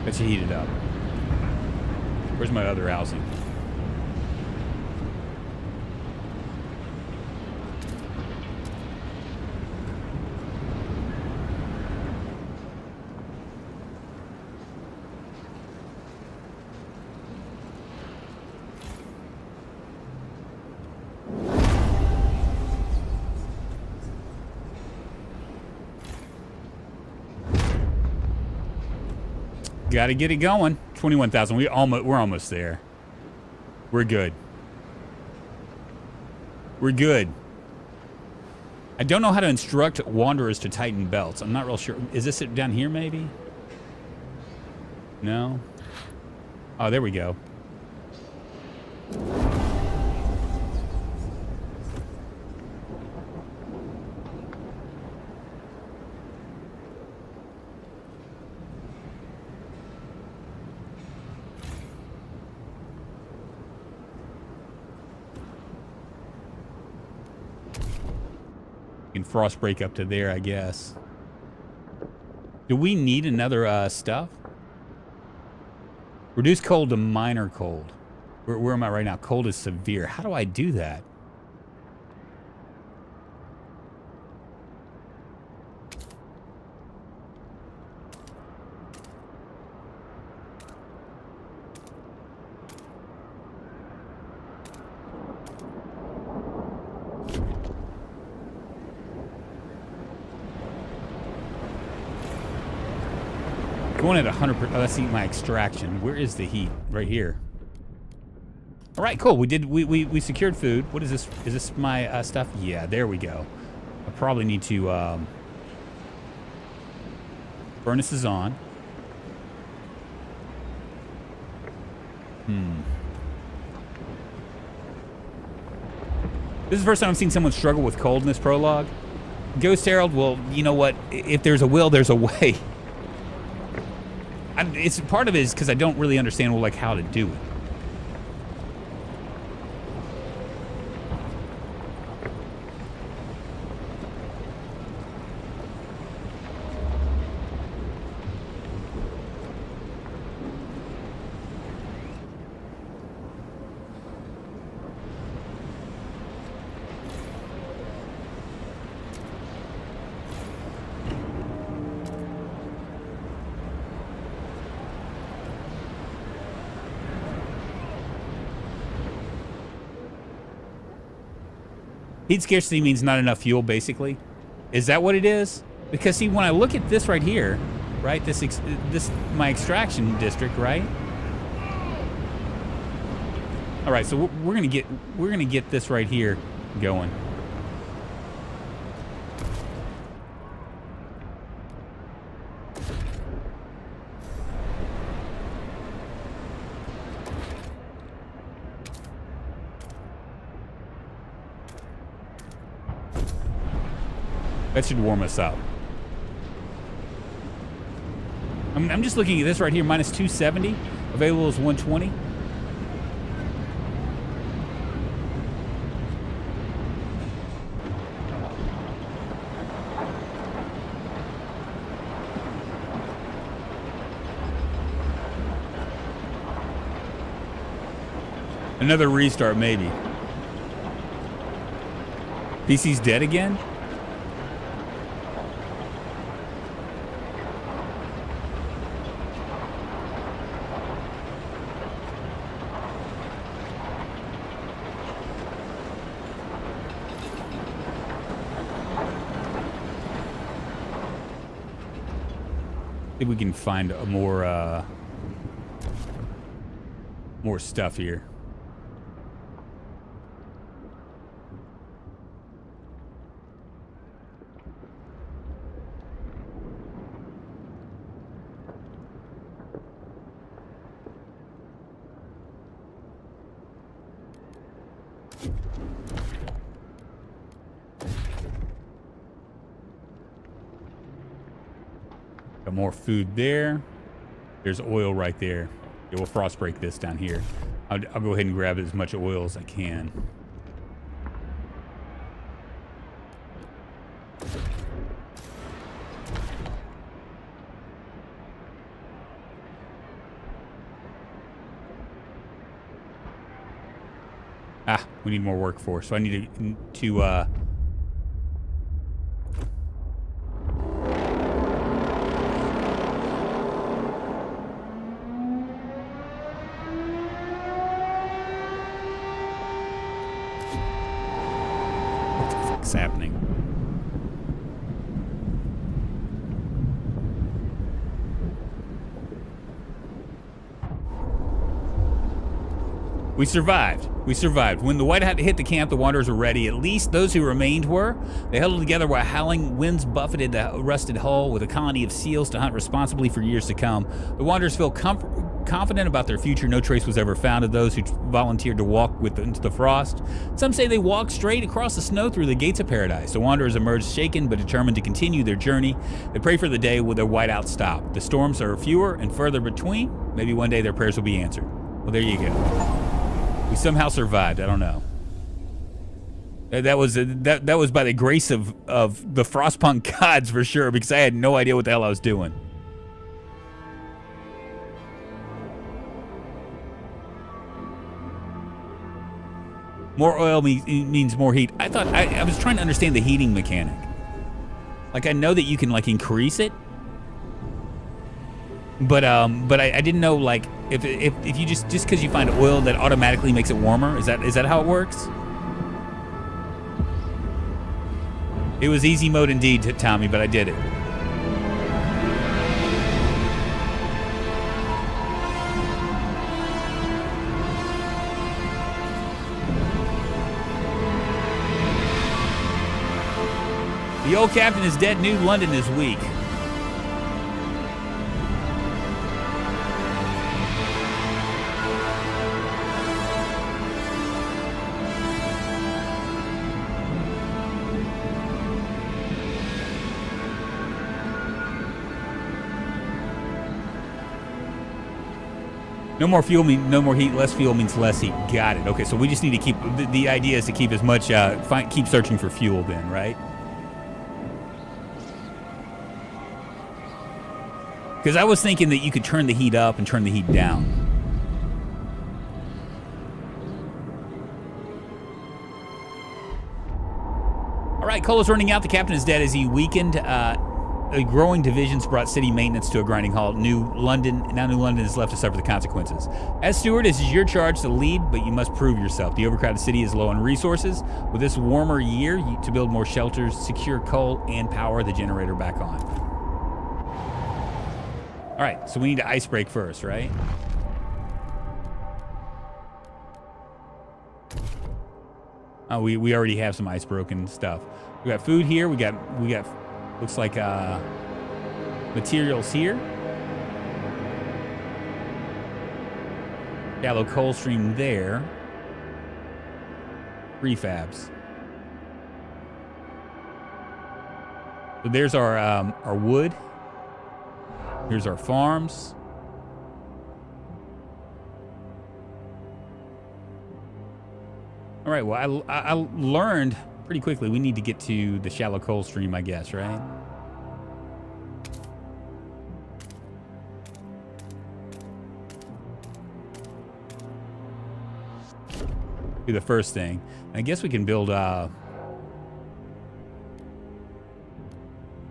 Speaker 1: Let's heat it up. Where's my other housing? Got to get it going. 21,000. We're almost there. We're good. We're good. I don't know how to instruct wanderers to tighten belts. I'm not real sure. Is this it down here maybe? No. Oh, there we go. Frost break up to there, I guess. Do we need another stuff? Reduce cold to minor cold. Where am I right now? Cold is severe. How do I do that? Going at 100%. Oh, let's see my extraction. Where is the heat? Right here. All right, cool. We secured food. What is this? Is this my stuff? Yeah, there we go. I probably need to. Furnace is on. This is the first time I've seen someone struggle with cold in this prologue. Ghost Herald. Well, you know what? If there's a will, there's a way. It's part of it is because I don't really understand like how to do it. Heat scarcity means not enough fuel, basically. Is that what it is? Because see, when I look at this right here, right, this my extraction district, right? All right, so we're gonna get this right here going. That should warm us up. I'm just looking at this right here, minus 270. Available is 120. Another restart, maybe. PC's dead again? See if we can find a more stuff here. Got more food there. There's oil right there. Yeah, we'll frost break this down here. I'll go ahead and grab as much oil as I can. Ah, we need more workforce. So I need to what's happening? We survived. We survived. When the white hat hit the camp, the wanderers were ready. At least those who remained were. They huddled together while howling winds buffeted the rusted hull with a colony of seals to hunt responsibly for years to come. The wanderers felt confident about their future. No trace was ever found of those who volunteered to walk into the frost. Some say they walked straight across the snow through the gates of paradise. The wanderers emerged shaken but determined to continue their journey. They pray for the day with their whiteout stop. The storms are fewer and further between. Maybe one day their prayers will be answered. Well, there you go. We somehow survived. I don't know. That was by the grace of the FrostPunk gods for sure, because I had no idea what the hell I was doing. More oil means more heat. I thought I was trying to understand the heating mechanic. Like, I know that you can like increase it, but I didn't know like if you just because you find oil that automatically makes it warmer. Is that how it works? It was easy mode indeed, Tommy, but I did it. The old captain is dead. New London is weak. No more fuel means no more heat. Less fuel means less heat. Got it. Okay, so we just need to keep. The idea is to keep as much. Keep searching for fuel, then, right? Because I was thinking that you could turn the heat up and turn the heat down. All right, coal is running out. The captain is dead as he weakened. Growing divisions brought city maintenance to a grinding halt. Now New London is left to suffer the consequences. As steward, it is your charge to lead, but you must prove yourself. The overcrowded city is low on resources. With this warmer year, to build more shelters, secure coal, and power the generator back on. All right, so we need to ice break first, right? Oh, we already have some ice broken stuff. We got food here. We got looks like materials here. Shallow coal stream there. Prefabs. So there's our wood. Here's our farms. All right, well, I learned pretty quickly we need to get to the shallow coal stream, I guess, right? Do the first thing. I guess we can build,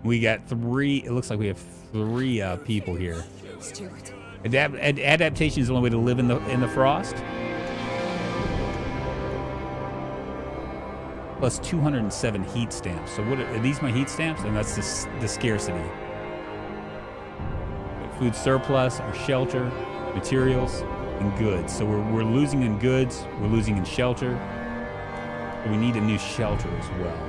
Speaker 1: we got 3, it looks like we have 3 people here.
Speaker 3: Stuart.
Speaker 1: Adaptation is the only way to live in the frost. Plus 207 heat stamps. So what are these? My heat stamps, and that's the scarcity. Food surplus, our shelter, materials, and goods. So we're losing in goods. We're losing in shelter. We need a new shelter as well.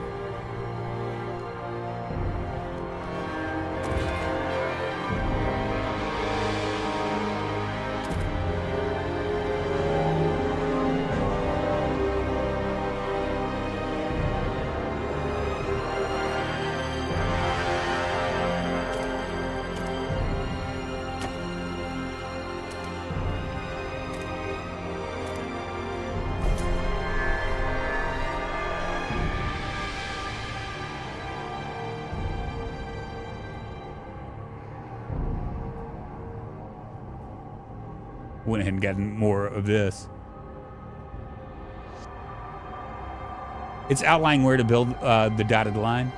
Speaker 1: Went ahead and gotten more of this. It's outlining where to build the dotted line.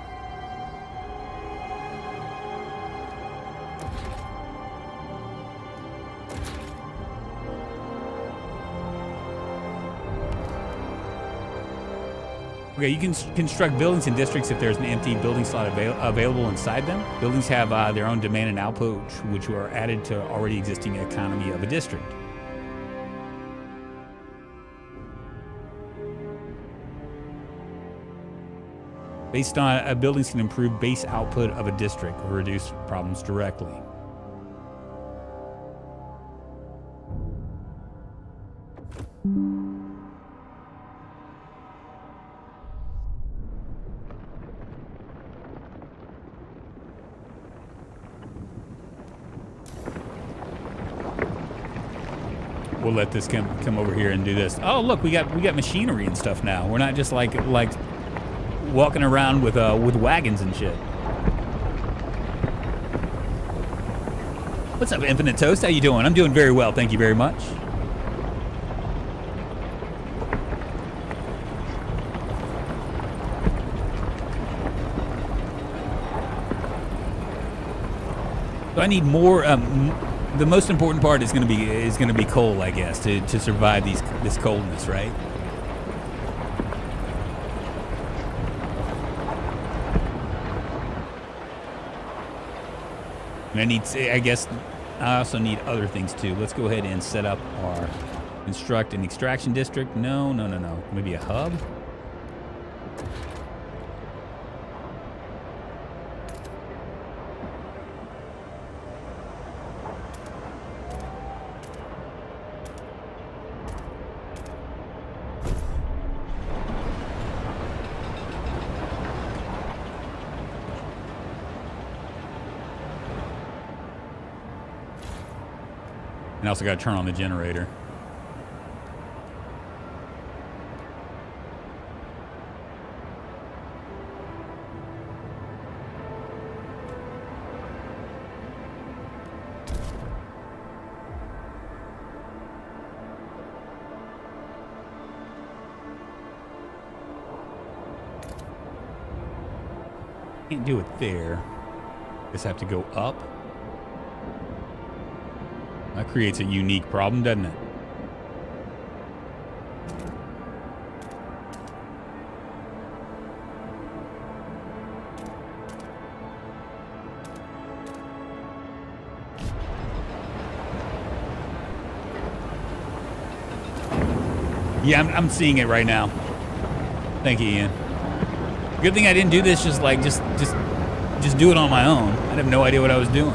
Speaker 1: Okay, you can construct buildings in districts if there's an empty building slot available inside them. Buildings have their own demand and output, which are added to already existing economy of a district. Based on buildings can improve base output of a district or reduce problems directly. We'll let this come over here and do this. Oh, look, we got machinery and stuff now. We're not just like walking around with wagons and shit. What's up, Infinite Toast? How you doing? I'm doing very well, thank you very much. So I need more. The most important part is going to be coal, I guess, to survive this coldness, right? And I also need other things too. Let's go ahead and set up our construct an extraction district. No. Maybe a hub. And I also got to turn on the generator. Can't do it there. Just have to go up. That creates a unique problem, doesn't it? Yeah, I'm seeing it right now. Thank you, Ian. Good thing I didn't do this just do it on my own. I have no idea what I was doing.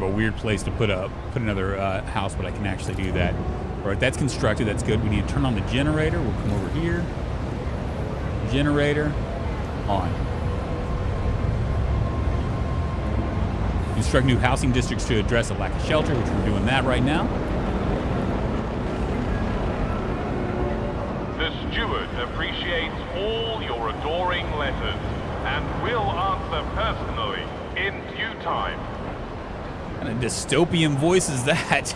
Speaker 1: of a weird place to put another house, but I can actually do that. All right, that's constructed. That's good. We need to turn on the generator. We'll come over here. Generator on. Construct new housing districts to address a lack of shelter, which we're doing that right now.
Speaker 3: The steward appreciates all your adoring letters and will answer personally in due time.
Speaker 1: What kind of dystopian voice is that?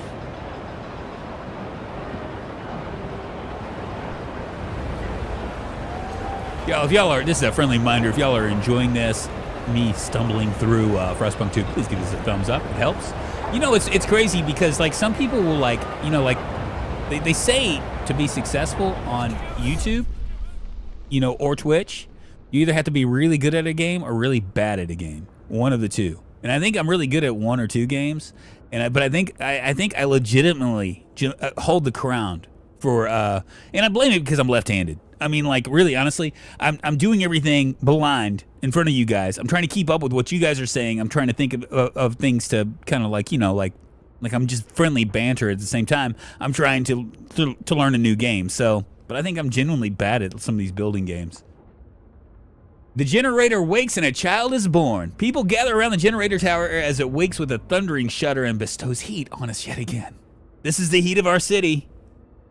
Speaker 1: Y'all, if y'all are, this is a friendly reminder, if y'all are enjoying this, me stumbling through FrostPunk 2, please give us a thumbs up. It helps. You know, it's crazy because, like, some people will, like, you know, like, they say to be successful on YouTube, you know, or Twitch, you either have to be really good at a game or really bad at a game. One of the two. And I think I'm really good at one or two games, but I think I legitimately hold the crown for, and I blame it because I'm left-handed. I mean, like, really, honestly, I'm doing everything blind in front of you guys. I'm trying to keep up with what you guys are saying. I'm trying to think of things to kind of, like, you know, like I'm just friendly banter at the same time. I'm trying to learn a new game. So, but I think I'm genuinely bad at some of these building games. The generator wakes and a child is born. People gather around the generator tower as it wakes with a thundering shudder and bestows heat on us yet again. This is the heat of our city.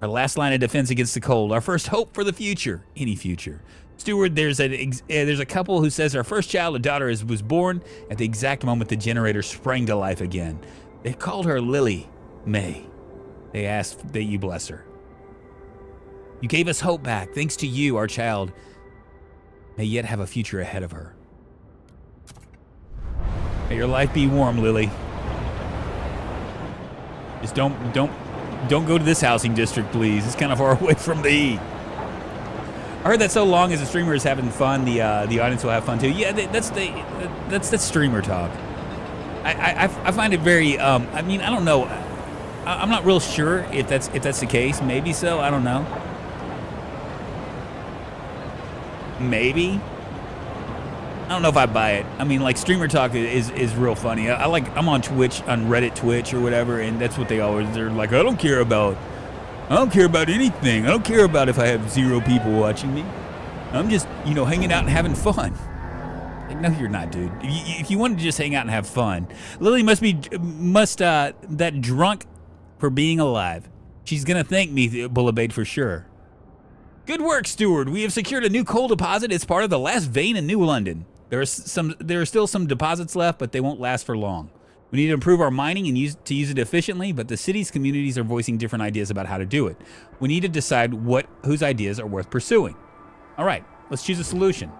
Speaker 1: Our last line of defense against the cold. Our first hope for the future. Any future. Steward, there's a couple who says our first child, a daughter, was born at the exact moment the generator sprang to life again. They called her Lily May. They asked that you bless her. You gave us hope back. Thanks to you, our child may yet have a future ahead of her. May your life be warm, Lily. Just don't go to this housing district, please. It's kind of far away from the heat. I heard that so long as the streamer is having fun, the audience will have fun too. Yeah, that's streamer talk. I find it very. I mean, I don't know. I'm not real sure if that's the case. Maybe so. I don't know. Maybe. I don't know if I buy it. I mean, like, streamer talk is real funny. I'm on Twitch, on Reddit Twitch or whatever, and that's what they're like, I don't care about anything. I don't care about if I have 0 people watching me. I'm just, you know, hanging out and having fun. Like, no, you're not, dude. If you wanted to just hang out and have fun, Lily must that drunk for being alive. She's gonna thank me, Bullabait, for sure. Good work, Steward. We have secured a new coal deposit. It's part of the last vein in New London. There are still some deposits left, but they won't last for long. We need to improve our mining and use it efficiently, but the city's communities are voicing different ideas about how to do it. We need to decide whose ideas are worth pursuing. All right, let's choose a solution.